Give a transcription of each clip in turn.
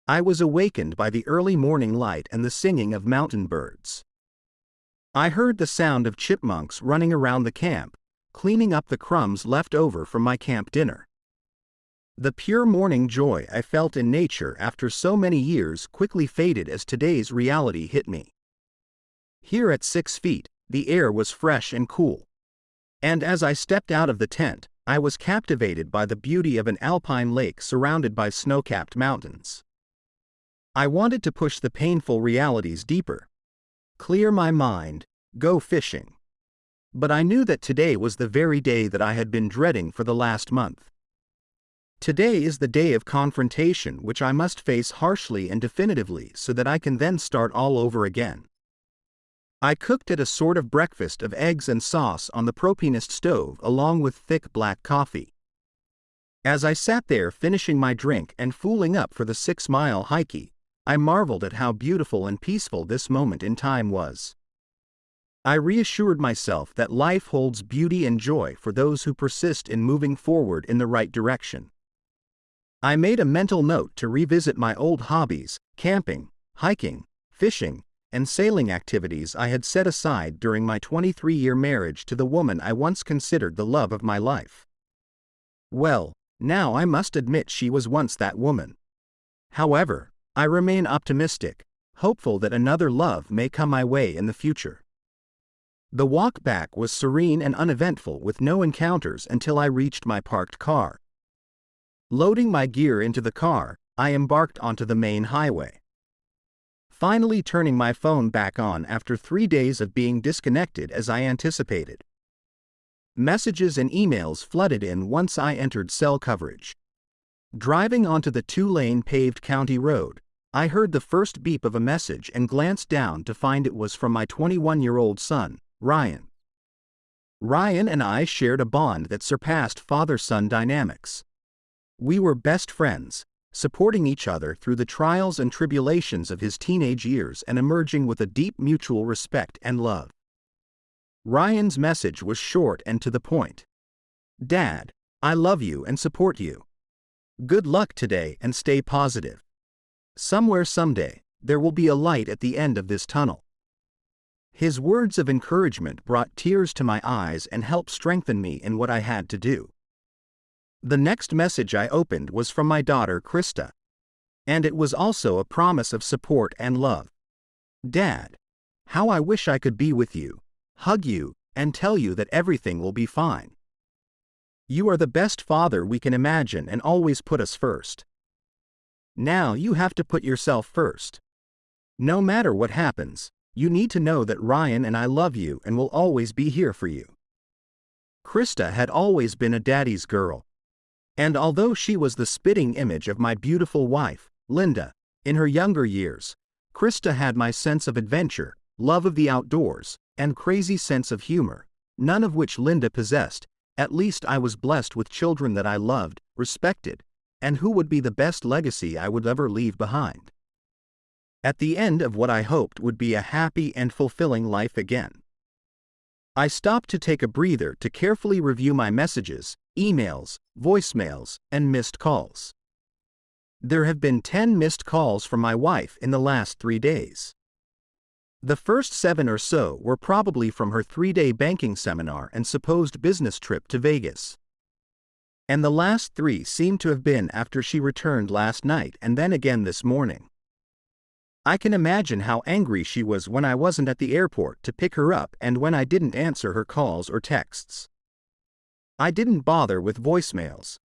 I was awakened by the early morning light and the singing of mountain birds. I heard the sound of chipmunks running around the camp, cleaning up the crumbs left over from my camp dinner. The pure morning joy I felt in nature after so many years quickly faded as today's reality hit me. Here at 6 feet, the air was fresh and cool. And as I stepped out of the tent, I was captivated by the beauty of an alpine lake surrounded by snow-capped mountains. I wanted to push the painful realities deeper. Clear my mind, go fishing. But I knew that today was the very day that I had been dreading for the last month. Today is the day of confrontation which I must face harshly and definitively so that I can then start all over again. I cooked at a sort of breakfast of eggs and sauce on the propanist stove along with thick black coffee. As I sat there finishing my drink and fooling up for the 6-mile hike, I marveled at how beautiful and peaceful this moment in time was. I reassured myself that life holds beauty and joy for those who persist in moving forward in the right direction. I made a mental note to revisit my old hobbies, camping, hiking, fishing, and sailing activities I had set aside during my 23-year marriage to the woman I once considered the love of my life. Well, now I must admit she was once that woman. However, I remain optimistic, hopeful that another love may come my way in the future. The walk back was serene and uneventful with no encounters until I reached my parked car. Loading my gear into the car, I embarked onto the main highway. Finally turning my phone back on after 3 days of being disconnected as I anticipated. Messages and emails flooded in once I entered cell coverage. Driving onto the 2-lane paved county road, I heard the first beep of a message and glanced down to find it was from my 21-year-old son, Ryan. Ryan and I shared a bond that surpassed father-son dynamics. We were best friends, supporting each other through the trials and tribulations of his teenage years and emerging with a deep mutual respect and love. Ryan's message was short and to the point. "Dad, I love you and support you. Good luck today and stay positive. Somewhere someday, there will be a light at the end of this tunnel." His words of encouragement brought tears to my eyes and helped strengthen me in what I had to do. The next message I opened was from my daughter Christa. And it was also a promise of support and love. "Dad, how I wish I could be with you, hug you, and tell you that everything will be fine. You are the best father we can imagine and always put us first. Now you have to put yourself first. No matter what happens, you need to know that Ryan and I love you and will always be here for you." Christa had always been a daddy's girl. And although she was the spitting image of my beautiful wife, Linda, in her younger years, Christa had my sense of adventure, love of the outdoors, and crazy sense of humor, none of which Linda possessed. At least I was blessed with children that I loved, respected, and who would be the best legacy I would ever leave behind. At the end of what I hoped would be a happy and fulfilling life again. I stopped to take a breather to carefully review my messages, emails, voicemails, and missed calls. There have been 10 missed calls from my wife in the last 3 days. The first 7 or so were probably from her 3-day banking seminar and supposed business trip to Vegas. And the last 3 seemed to have been after she returned last night and then again this morning. I can imagine how angry she was when I wasn't at the airport to pick her up and when I didn't answer her calls or texts. I didn't bother with voicemails.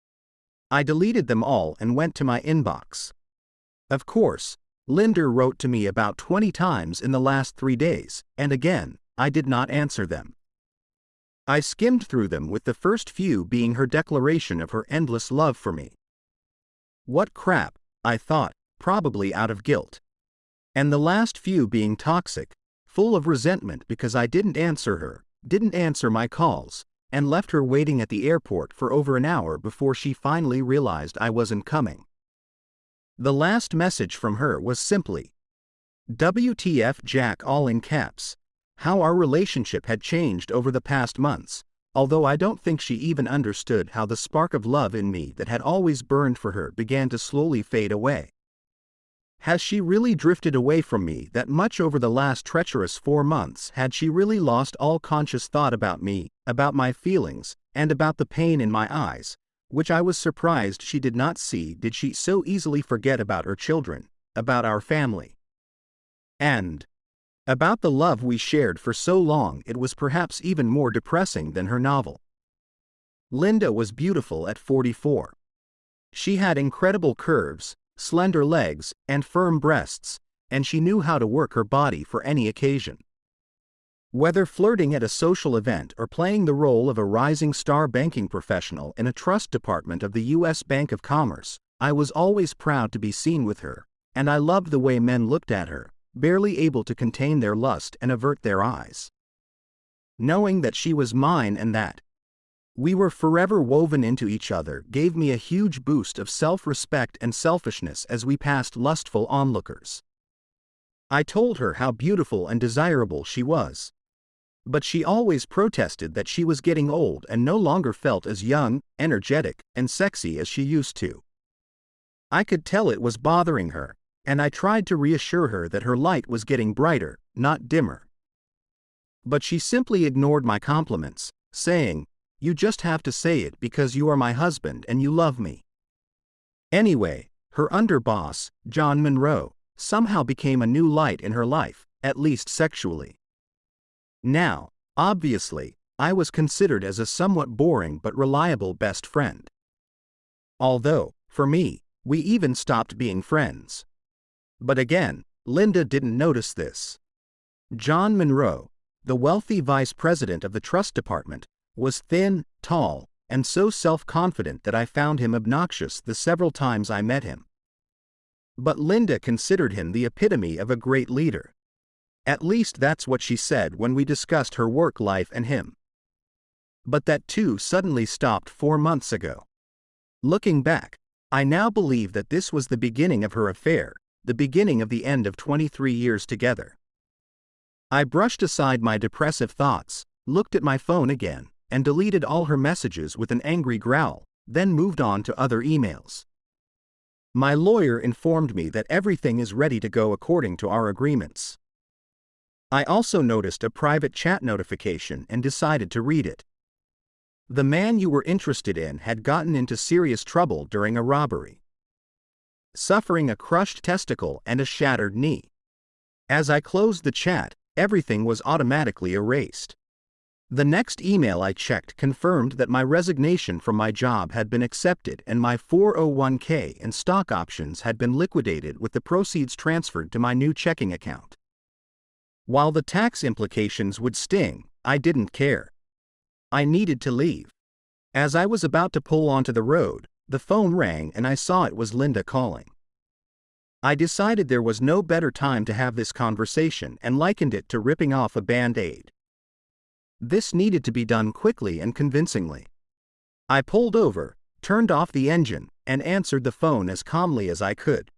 I deleted them all and went to my inbox. Of course, Linda wrote to me about 20 times in the last 3 days, and again, I did not answer them. I skimmed through them with the first few being her declaration of her endless love for me. What crap, I thought, probably out of guilt. And the last few being toxic, full of resentment because I didn't answer her, didn't answer my calls, and left her waiting at the airport for over an hour before she finally realized I wasn't coming. The last message from her was simply, "WTF Jack," all in caps. How our relationship had changed over the past months, although I don't think she even understood how the spark of love in me that had always burned for her began to slowly fade away. Has she really drifted away from me that much over the last treacherous 4 months? Had she really lost all conscious thought about me, about my feelings, and about the pain in my eyes, which I was surprised she did not see? Did she so easily forget about her children, about our family, and about the love we shared for so long? It was perhaps even more depressing than her novel. Linda was beautiful at 44. She had incredible curves, slender legs, and firm breasts, and she knew how to work her body for any occasion. Whether flirting at a social event or playing the role of a rising star banking professional in a trust department of the U.S. Bank of Commerce, I was always proud to be seen with her, and I loved the way men looked at her, barely able to contain their lust and avert their eyes. Knowing that she was mine and that we were forever woven into each other gave me a huge boost of self-respect and selfishness as we passed lustful onlookers. I told her how beautiful and desirable she was. But she always protested that she was getting old and no longer felt as young, energetic, and sexy as she used to. I could tell it was bothering her, and I tried to reassure her that her light was getting brighter, not dimmer. But she simply ignored my compliments, saying, "You just have to say it because you are my husband and you love me." Anyway, her underboss, John Monroe, somehow became a new light in her life, at least sexually. Now, obviously, I was considered as a somewhat boring but reliable best friend. Although, for me, we even stopped being friends. But again, Linda didn't notice this. John Monroe, the wealthy vice president of the trust department, was thin, tall, and so self-confident that I found him obnoxious the several times I met him. But Linda considered him the epitome of a great leader. At least that's what she said when we discussed her work life and him. But that too suddenly stopped 4 months ago. Looking back, I now believe that this was the beginning of her affair, the beginning of the end of 23 years together. I brushed aside my depressive thoughts, looked at my phone again, and deleted all her messages with an angry growl, then moved on to other emails. My lawyer informed me that everything is ready to go according to our agreements. I also noticed a private chat notification and decided to read it. The man you were interested in had gotten into serious trouble during a robbery, suffering a crushed testicle and a shattered knee. As I closed the chat, everything was automatically erased. The next email I checked confirmed that my resignation from my job had been accepted and my 401k and stock options had been liquidated with the proceeds transferred to my new checking account. While the tax implications would sting, I didn't care. I needed to leave. As I was about to pull onto the road, the phone rang and I saw it was Linda calling. I decided there was no better time to have this conversation and likened it to ripping off a Band-Aid. This needed to be done quickly and convincingly. I pulled over, turned off the engine, and answered the phone as calmly as I could.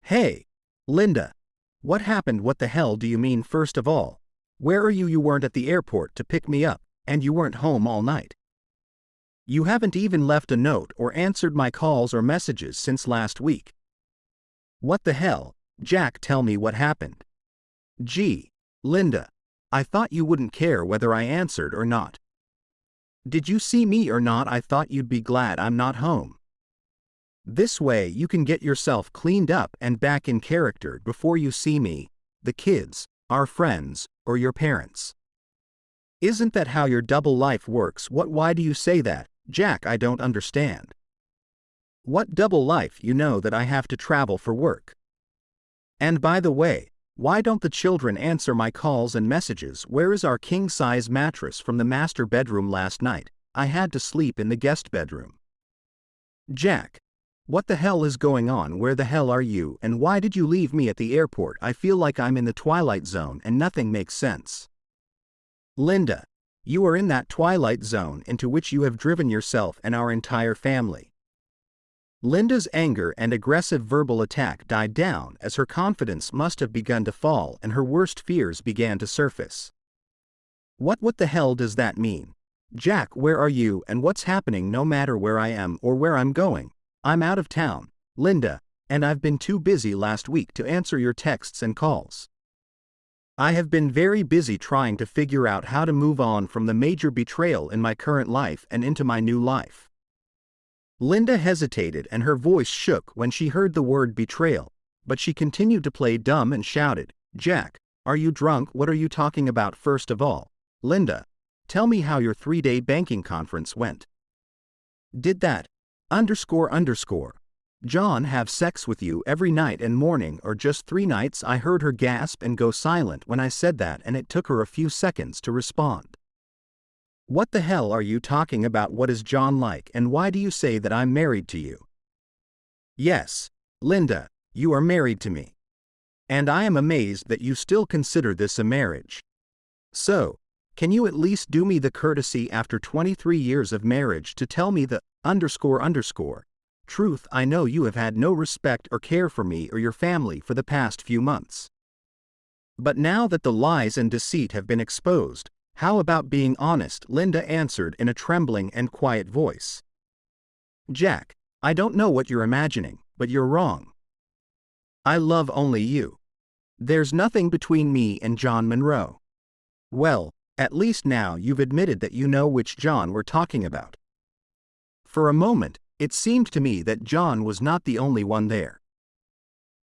"Hey, Linda. What happened? What the hell do you mean? First of all, where are you? You weren't at the airport to pick me up, and you weren't home all night. You haven't even left a note or answered my calls or messages since last week. What the hell, Jack? Tell me what happened." "Gee, Linda, I thought you wouldn't care whether I answered or not. Did you see me or not? I thought you'd be glad I'm not home. This way you can get yourself cleaned up and back in character before you see me, the kids, our friends, or your parents. Isn't that how your double life works?" Why do you say that, Jack? I don't understand." "What double life? You know that I have to travel for work. And by the way, why don't the children answer my calls and messages? Where is our king-size mattress from the master bedroom last night? I had to sleep in the guest bedroom." "Jack, what the hell is going on? Where the hell are you, and why did you leave me at the airport? I feel like I'm in the twilight zone and nothing makes sense." "Linda, you are in that twilight zone into which you have driven yourself and our entire family." Linda's anger and aggressive verbal attack died down as her confidence must have begun to fall and her worst fears began to surface. What the hell does that mean? Jack, where are you and what's happening? No matter where I am or where I'm going, I'm out of town. Linda, and I've been too busy last week to answer your texts and calls. I have been very busy trying to figure out how to move on from the major betrayal in my current life and into my new life." Linda hesitated and her voice shook when she heard the word betrayal, but she continued to play dumb and shouted, "Jack, are you drunk? What are you talking about? First of all, Linda, tell me how your 3-day banking conference went. Did that John have sex with you every night and morning or just 3 nights?" I heard her gasp and go silent when I said that, and it took her a few seconds to respond. "What the hell are you talking about? What is John like, and why do you say that I'm married to you?" "Yes, Linda, you are married to me. And I am amazed that you still consider this a marriage. So, can you at least do me the courtesy after 23 years of marriage to tell me the truth? I know you have had no respect or care for me or your family for the past few months. But now that the lies and deceit have been exposed, how about being honest?" Linda answered in a trembling and quiet voice. "Jack, I don't know what you're imagining, but you're wrong. I love only you. There's nothing between me and John Monroe." "Well, at least now you've admitted that you know which John we're talking about." For a moment, it seemed to me that John was not the only one there.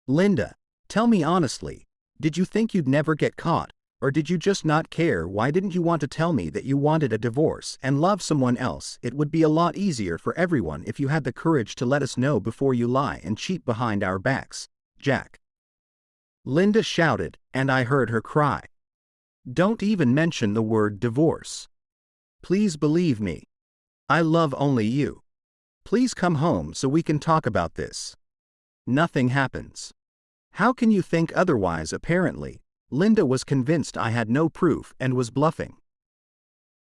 "Linda, tell me honestly, did you think you'd never get caught, or did you just not care? Why didn't you want to tell me that you wanted a divorce and love someone else? It would be a lot easier for everyone if you had the courage to let us know before you lie and cheat behind our backs, Jack." Linda shouted, and I heard her cry, "Don't even mention the word divorce. Please believe me. I love only you. Please come home so we can talk about this. Nothing happens." "How can you think otherwise?" Apparently, Linda was convinced I had no proof and was bluffing.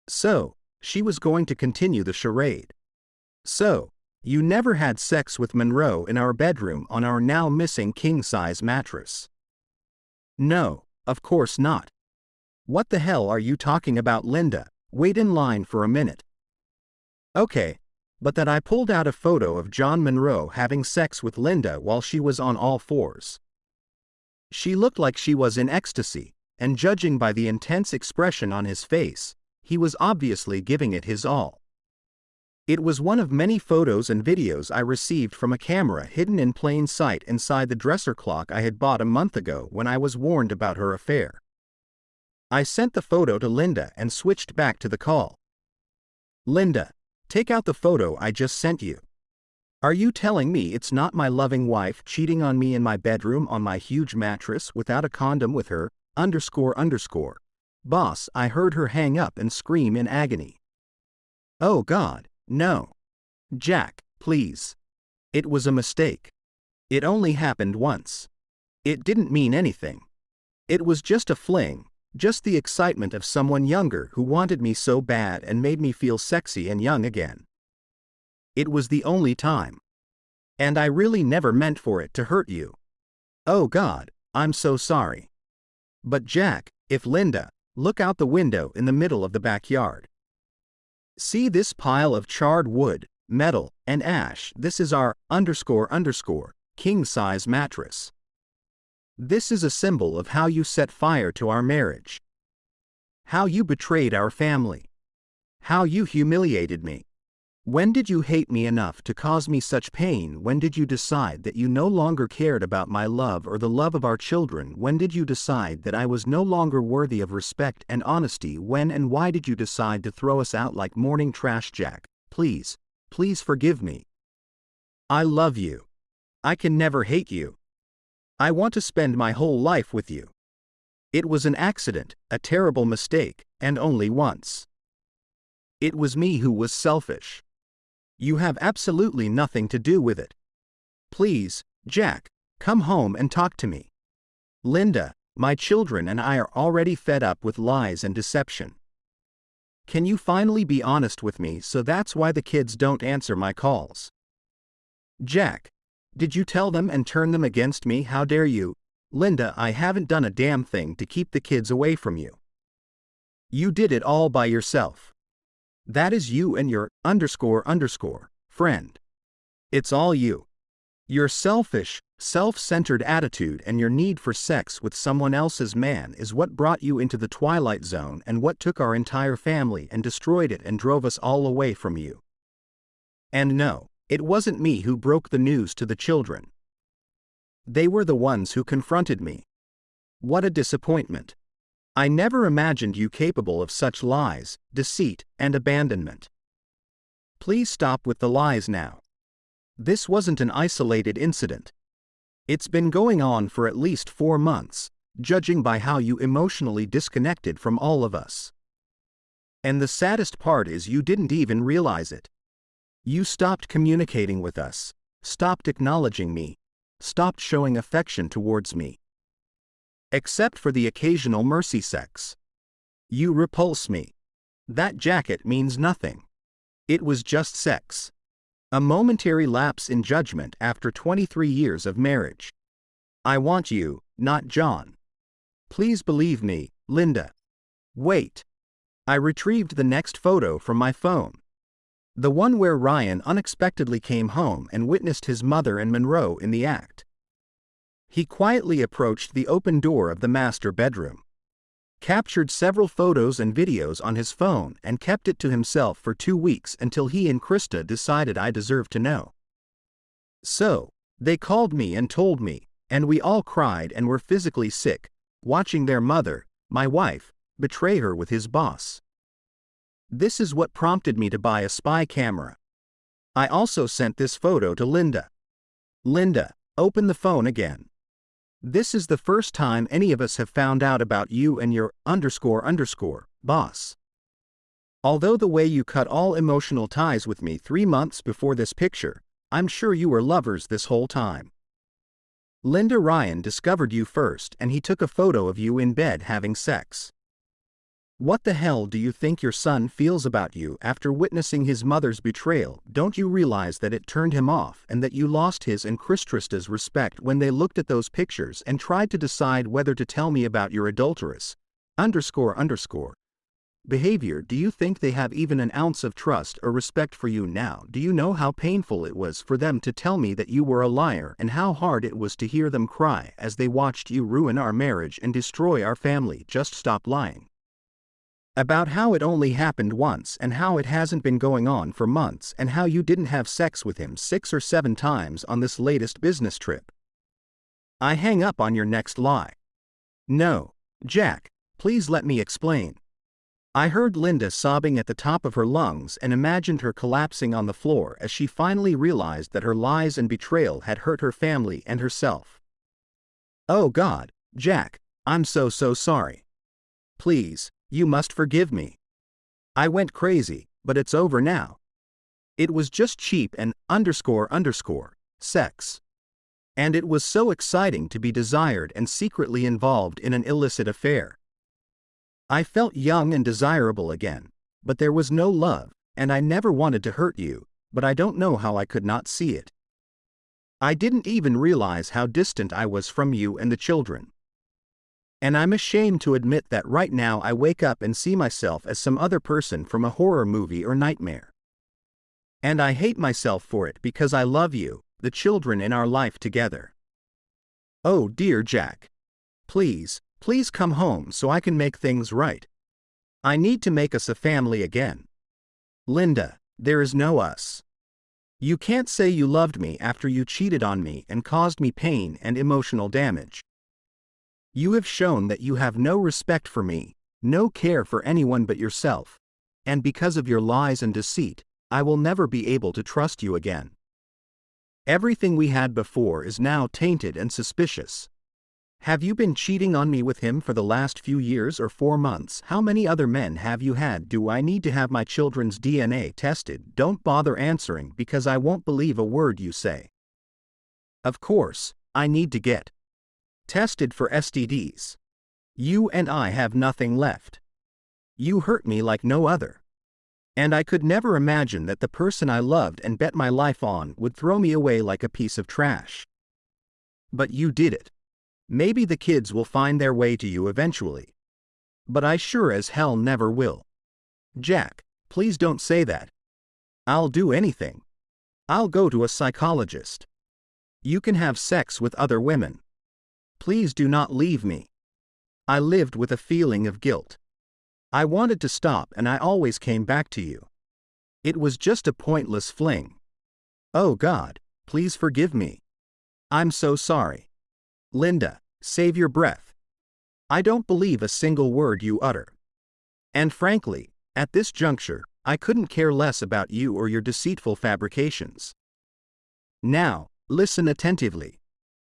So, she was going to continue the charade. "So, you never had sex with Monroe in our bedroom on our now missing king-size mattress?" "No, of course not." "What the hell are you talking about?" "Linda, wait in line for a minute. Okay, but that I pulled out a photo of John Monroe having sex with Linda while she was on all fours. She looked like she was in ecstasy, and judging by the intense expression on his face, he was obviously giving it his all. It was one of many photos and videos I received from a camera hidden in plain sight inside the dresser clock I had bought a month ago when I was warned about her affair. I sent the photo to Linda and switched back to the call. "Linda, take out the photo I just sent you. Are you telling me it's not my loving wife cheating on me in my bedroom on my huge mattress without a condom with her, Boss?" I heard her hang up and scream in agony. "Oh God, no. Jack, please. It was a mistake. It only happened once. It didn't mean anything. It was just a fling, just the excitement of someone younger who wanted me so bad and made me feel sexy and young again. It was the only time. And I really never meant for it to hurt you. Oh God, I'm so sorry. But Jack, if Linda, look out the window in the middle of the backyard. See this pile of charred wood, metal, and ash? This is our king-size mattress. This is a symbol of how you set fire to our marriage. How you betrayed our family. How you humiliated me. When did you hate me enough to cause me such pain? When did you decide that you no longer cared about my love or the love of our children? When did you decide that I was no longer worthy of respect and honesty? When and why did you decide to throw us out like morning trash? Jack, please, please forgive me. I love you. I can never hate you. I want to spend my whole life with you. It was an accident, a terrible mistake, and only once. It was me who was selfish. You have absolutely nothing to do with it. Please, Jack, come home and talk to me. Linda, my children and I are already fed up with lies and deception. Can you finally be honest with me? So that's why the kids don't answer my calls. Jack, did you tell them and turn them against me? How dare you? Linda, I haven't done a damn thing to keep the kids away from you. You did it all by yourself. That is you and your friend. It's all you. You're selfish, Self-centered attitude and your need for sex with someone else's man is what brought you into the twilight zone and what took our entire family and destroyed it and drove us all away from you. And no, it wasn't me who broke the news to the children. They were the ones who confronted me. What a disappointment. I never imagined you capable of such lies, deceit, and abandonment. Please stop with the lies now. This wasn't an isolated incident. It's been going on for at least 4 months, judging by how you emotionally disconnected from all of us. And the saddest part is you didn't even realize it. You stopped communicating with us, stopped acknowledging me, stopped showing affection towards me. Except for the occasional mercy sex. You repulse me. That jacket means nothing. It was just sex. A momentary lapse in judgment after 23 years of marriage. I want you, not John. Please believe me, Linda. Wait. I retrieved the next photo from my phone. The one where Ryan unexpectedly came home and witnessed his mother and Monroe in the act. He quietly approached the open door of the master bedroom, captured several photos and videos on his phone and kept it to himself for 2 weeks until he and Christa decided I deserved to know. So, they called me and told me, and we all cried and were physically sick, watching their mother, my wife, betray her with his boss. This is what prompted me to buy a spy camera. I also sent this photo to Linda. Linda, open the phone again. This is the first time any of us have found out about you and your __boss. Although the way you cut all emotional ties with me 3 months before this picture, I'm sure you were lovers this whole time. Linda, Ryan discovered you first and he took a photo of you in bed having sex. What the hell do you think your son feels about you after witnessing his mother's betrayal? Don't you realize that it turned him off and that you lost his and Christa's respect when they looked at those pictures and tried to decide whether to tell me about your adulterous behavior? Do you think they have even an ounce of trust or respect for you now? Do you know how painful it was for them to tell me that you were a liar and how hard it was to hear them cry as they watched you ruin our marriage and destroy our family? Just stop lying. About how it only happened once and how it hasn't been going on for months and how you didn't have sex with him 6 or 7 times on this latest business trip. I hang up on your next lie. No, Jack, please let me explain. I heard Linda sobbing at the top of her lungs and imagined her collapsing on the floor as she finally realized that her lies and betrayal had hurt her family and herself. Oh God, Jack, I'm so sorry. Please, you must forgive me. I went crazy, but it's over now. It was just cheap and sex. And it was so exciting to be desired and secretly involved in an illicit affair. I felt young and desirable again, but there was no love, and I never wanted to hurt you, but I don't know how I could not see it. I didn't even realize how distant I was from you and the children. And I'm ashamed to admit that right now I wake up and see myself as some other person from a horror movie or nightmare. And I hate myself for it because I love you, the children in our life together. Oh dear Jack. Please come home so I can make things right. I need to make us a family again. Linda, there is no us. You can't say you loved me after you cheated on me and caused me pain and emotional damage. You have shown that you have no respect for me, no care for anyone but yourself, and because of your lies and deceit, I will never be able to trust you again. Everything we had before is now tainted and suspicious. Have you been cheating on me with him for the last few years or 4 months? How many other men have you had? Do I need to have my children's DNA tested? Don't bother answering because I won't believe a word you say. Of course, I need to get tested for STDs. You and I have nothing left. You hurt me like no other. And I could never imagine that the person I loved and bet my life on would throw me away like a piece of trash. But you did it. Maybe the kids will find their way to you eventually. But I sure as hell never will. Jack, please don't say that. I'll do anything. I'll go to a psychologist. You can have sex with other women. Please do not leave me. I lived with a feeling of guilt. I wanted to stop and I always came back to you. It was just a pointless fling. Oh God, please forgive me. I'm so sorry. Linda, save your breath. I don't believe a single word you utter. And frankly, at this juncture, I couldn't care less about you or your deceitful fabrications. Now, listen attentively.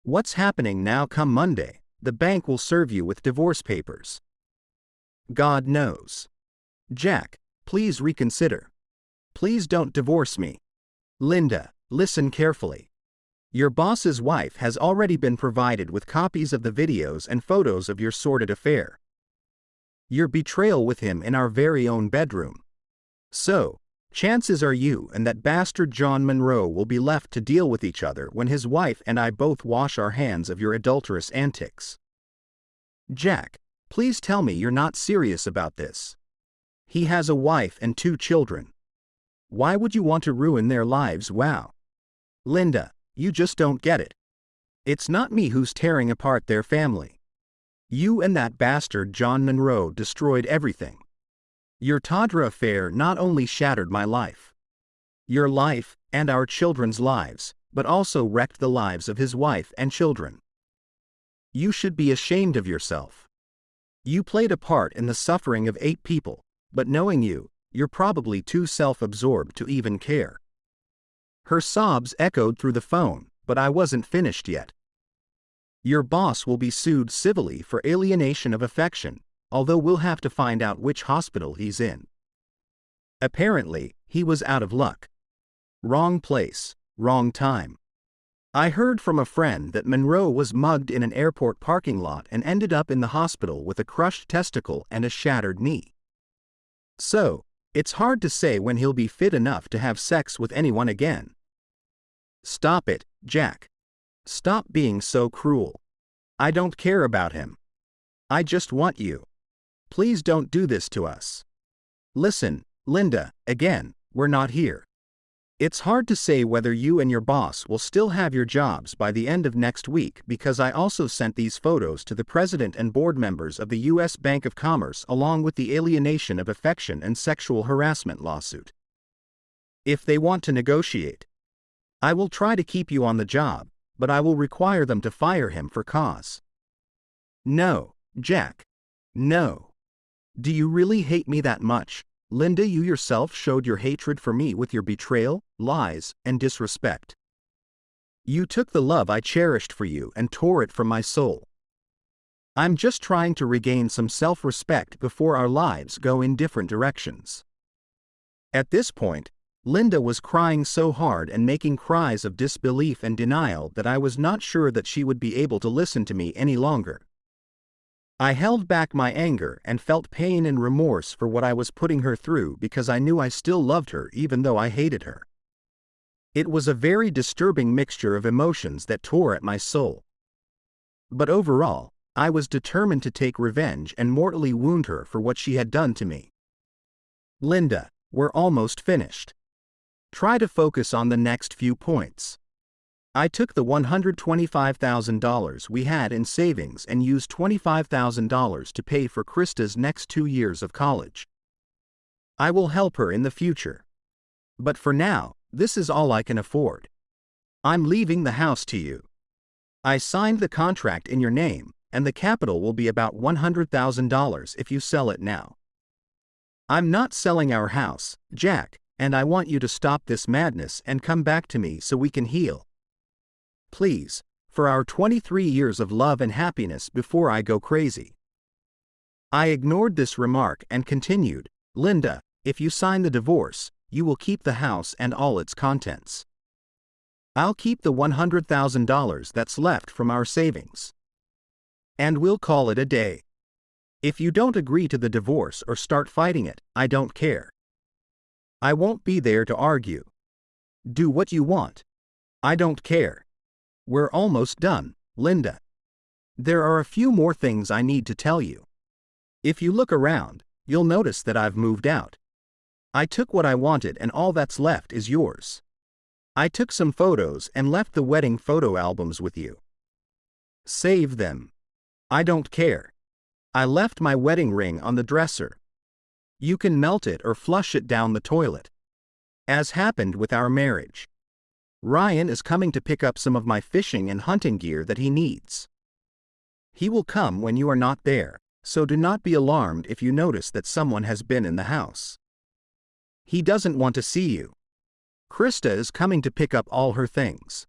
What's happening now? Come Monday, the bank will serve you with divorce papers. God knows. Jack, please reconsider. Please don't divorce me. Linda, listen carefully. Your boss's wife has already been provided with copies of the videos and photos of your sordid affair. Your betrayal with him in our very own bedroom. So, chances are you and that bastard John Monroe will be left to deal with each other when his wife and I both wash our hands of your adulterous antics. Jack, please tell me you're not serious about this. He has a wife and 2 children. Why would you want to ruin their lives? Wow. Linda, you just don't get it. It's not me who's tearing apart their family. You and that bastard John Monroe destroyed everything. Your Tadra affair not only shattered my life, your life, and our children's lives, but also wrecked the lives of his wife and children. You should be ashamed of yourself. You played a part in the suffering of 8 people, but knowing you, you're probably too self-absorbed to even care. Her sobs echoed through the phone, but I wasn't finished yet. Your boss will be sued civilly for alienation of affection, although we'll have to find out which hospital he's in. Apparently, he was out of luck. Wrong place, wrong time. I heard from a friend that Monroe was mugged in an airport parking lot and ended up in the hospital with a crushed testicle and a shattered knee. So, it's hard to say when he'll be fit enough to have sex with anyone again. Stop it, Jack. Stop being so cruel. I don't care about him. I just want you. Please don't do this to us. Listen, Linda, again, we're not here. It's hard to say whether you and your boss will still have your jobs by the end of next week because I also sent these photos to the president and board members of the U.S. Bank of Commerce along with the alienation of affection and sexual harassment lawsuit. If they want to negotiate, I will try to keep you on the job, but I will require them to fire him for cause. No, Jack. No. Do you really hate me that much? Linda, you yourself showed your hatred for me with your betrayal, lies, and disrespect. You took the love I cherished for you and tore it from my soul. I'm just trying to regain some self-respect before our lives go in different directions. At this point, Linda was crying so hard and making cries of disbelief and denial that I was not sure that she would be able to listen to me any longer. I held back my anger and felt pain and remorse for what I was putting her through because I knew I still loved her even though I hated her. It was a very disturbing mixture of emotions that tore at my soul. But overall, I was determined to take revenge and mortally wound her for what she had done to me. Linda, we're almost finished. Try to focus on the next few points. I took the $125,000 we had in savings and used $25,000 to pay for Christa's next 2 years of college. I will help her in the future. But for now, this is all I can afford. I'm leaving the house to you. I signed the contract in your name, and the capital will be about $100,000 if you sell it now. I'm not selling our house, Jack, and I want you to stop this madness and come back to me so we can heal. Please, for our 23 years of love and happiness before I go crazy. I ignored this remark and continued, Linda, if you sign the divorce, you will keep the house and all its contents. I'll keep the $100,000 that's left from our savings. And we'll call it a day. If you don't agree to the divorce or start fighting it, I don't care. I won't be there to argue. Do what you want. I don't care. We're almost done, Linda. There are a few more things I need to tell you. If you look around, you'll notice that I've moved out. I took what I wanted and all that's left is yours. I took some photos and left the wedding photo albums with you. Save them. I don't care. I left my wedding ring on the dresser. You can melt it or flush it down the toilet. As happened with our marriage. Ryan is coming to pick up some of my fishing and hunting gear that he needs. He will come when you are not there, so do not be alarmed if you notice that someone has been in the house. He doesn't want to see you. Christa is coming to pick up all her things.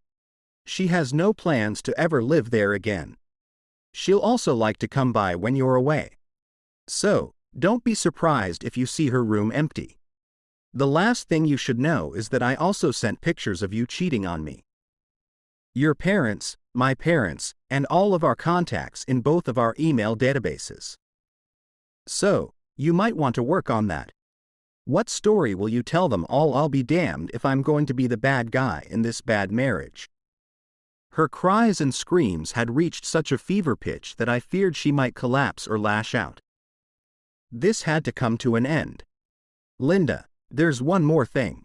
She has no plans to ever live there again. She'll also like to come by when you're away. So, don't be surprised if you see her room empty. The last thing you should know is that I also sent pictures of you cheating on me. Your parents, my parents, and all of our contacts in both of our email databases. So, you might want to work on that. What story will you tell them all? I'll be damned if I'm going to be the bad guy in this bad marriage. Her cries and screams had reached such a fever pitch that I feared she might collapse or lash out. This had to come to an end. Linda, there's one more thing.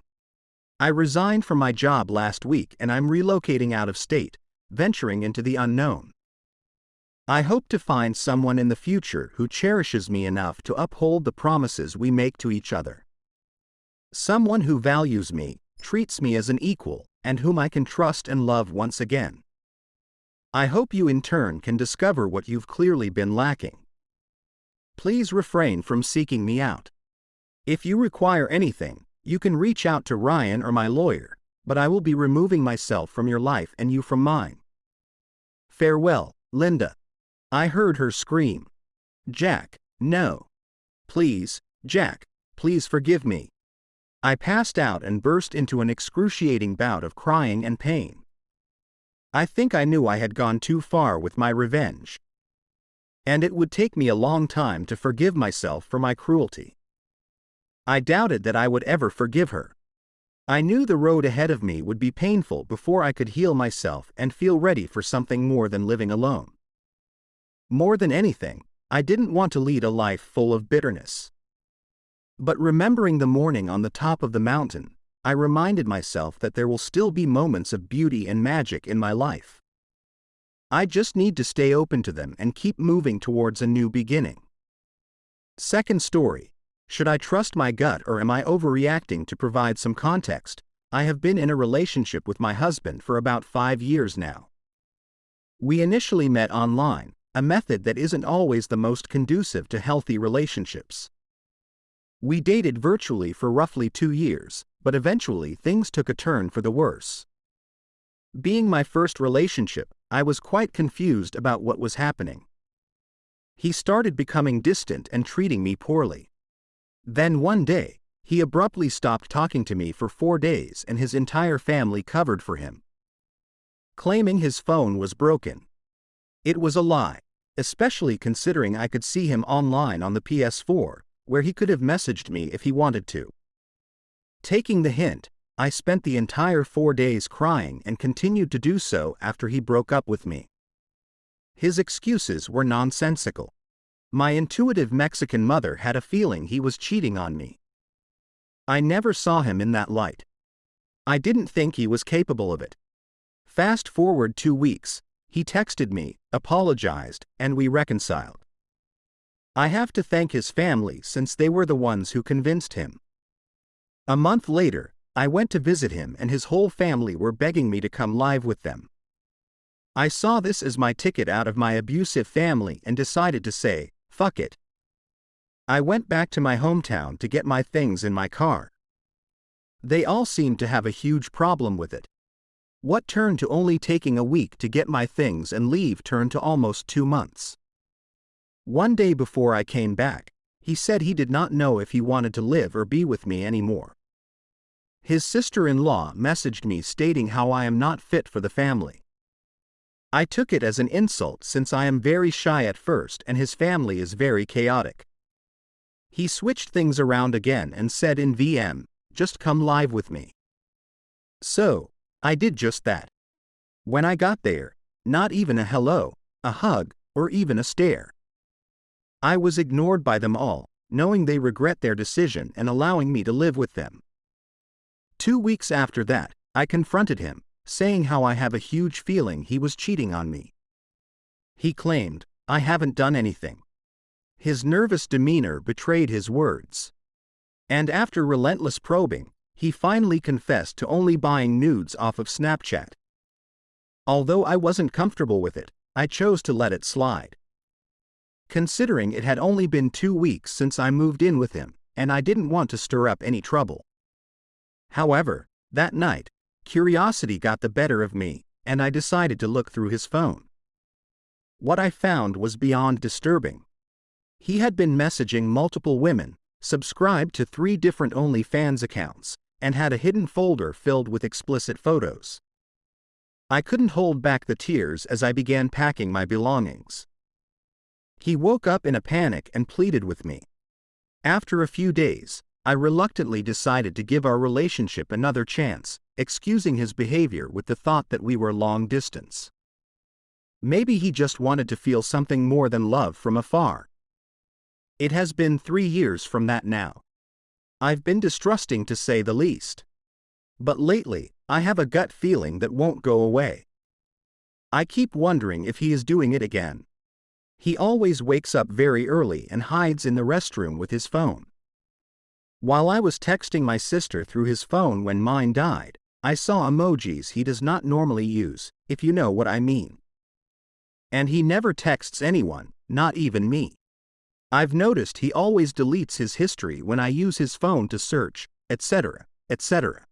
I resigned from my job last week and I'm relocating out of state, venturing into the unknown. I hope to find someone in the future who cherishes me enough to uphold the promises we make to each other. Someone who values me, treats me as an equal, and whom I can trust and love once again. I hope you in turn can discover what you've clearly been lacking. Please refrain from seeking me out. If you require anything, you can reach out to Ryan or my lawyer, but I will be removing myself from your life and you from mine. Farewell, Linda. I heard her scream. Jack, no. Please, Jack, please forgive me. I passed out and burst into an excruciating bout of crying and pain. I think I knew I had gone too far with my revenge. And it would take me a long time to forgive myself for my cruelty. I doubted that I would ever forgive her. I knew the road ahead of me would be painful before I could heal myself and feel ready for something more than living alone. More than anything, I didn't want to lead a life full of bitterness. But remembering the morning on the top of the mountain, I reminded myself that there will still be moments of beauty and magic in my life. I just need to stay open to them and keep moving towards a new beginning. Second story. Should I trust my gut or am I overreacting? To provide some context, I have been in a relationship with my husband for about 5 years now. We initially met online, a method that isn't always the most conducive to healthy relationships. We dated virtually for roughly 2 years, but eventually things took a turn for the worse. Being my first relationship, I was quite confused about what was happening. He started becoming distant and treating me poorly. Then one day, he abruptly stopped talking to me for 4 days and his entire family covered for him, claiming his phone was broken. It was a lie, especially considering I could see him online on the PS4, where he could have messaged me if he wanted to. Taking the hint, I spent the entire 4 days crying and continued to do so after he broke up with me. His excuses were nonsensical. My intuitive Mexican mother had a feeling he was cheating on me. I never saw him in that light. I didn't think he was capable of it. Fast forward 2 weeks, he texted me, apologized, and we reconciled. I have to thank his family since they were the ones who convinced him. A month later, I went to visit him and his whole family were begging me to come live with them. I saw this as my ticket out of my abusive family and decided to say, fuck it. I went back to my hometown to get my things in my car. They all seemed to have a huge problem with it. What turned to only taking a week to get my things and leave turned to almost 2 months. One day before I came back, he said he did not know if he wanted to live or be with me anymore. His sister-in-law messaged me stating how I am not fit for the family. I took it as an insult since I am very shy at first and his family is very chaotic. He switched things around again and said in VM, just come live with me. So, I did just that. When I got there, not even a hello, a hug, or even a stare. I was ignored by them all, knowing they regret their decision and allowing me to live with them. 2 weeks after that, I confronted him, saying how I have a huge feeling he was cheating on me. He claimed, "I haven't done anything." His nervous demeanor betrayed his words. And after relentless probing, he finally confessed to only buying nudes off of Snapchat. Although I wasn't comfortable with it, I chose to let it slide. Considering it had only been 2 weeks since I moved in with him, and I didn't want to stir up any trouble. However, that night, curiosity got the better of me, and I decided to look through his phone. What I found was beyond disturbing. He had been messaging multiple women, subscribed to 3 different OnlyFans accounts, and had a hidden folder filled with explicit photos. I couldn't hold back the tears as I began packing my belongings. He woke up in a panic and pleaded with me. After a few days, I reluctantly decided to give our relationship another chance, excusing his behavior with the thought that we were long distance. Maybe he just wanted to feel something more than love from afar. It has been 3 years from that now. I've been distrusting to say the least. But lately, I have a gut feeling that won't go away. I keep wondering if he is doing it again. He always wakes up very early and hides in the restroom with his phone. While I was texting my sister through his phone when mine died, I saw emojis he does not normally use, if you know what I mean. And he never texts anyone, not even me. I've noticed he always deletes his history when I use his phone to search, etc., etc.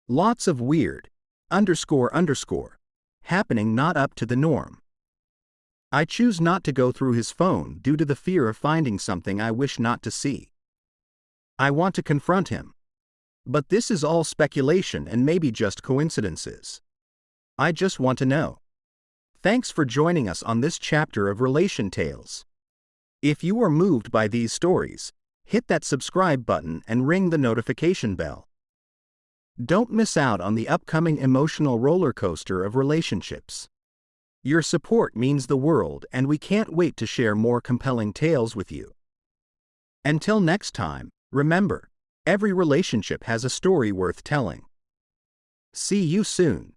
Lots of weird, happening not up to the norm. I choose not to go through his phone due to the fear of finding something I wish not to see. I want to confront him. But this is all speculation and maybe just coincidences. I just want to know. Thanks for joining us on this chapter of Relation Tales. If you are moved by these stories, hit that subscribe button and ring the notification bell. Don't miss out on the upcoming emotional roller coaster of relationships. Your support means the world, and we can't wait to share more compelling tales with you. Until next time, remember, every relationship has a story worth telling. See you soon.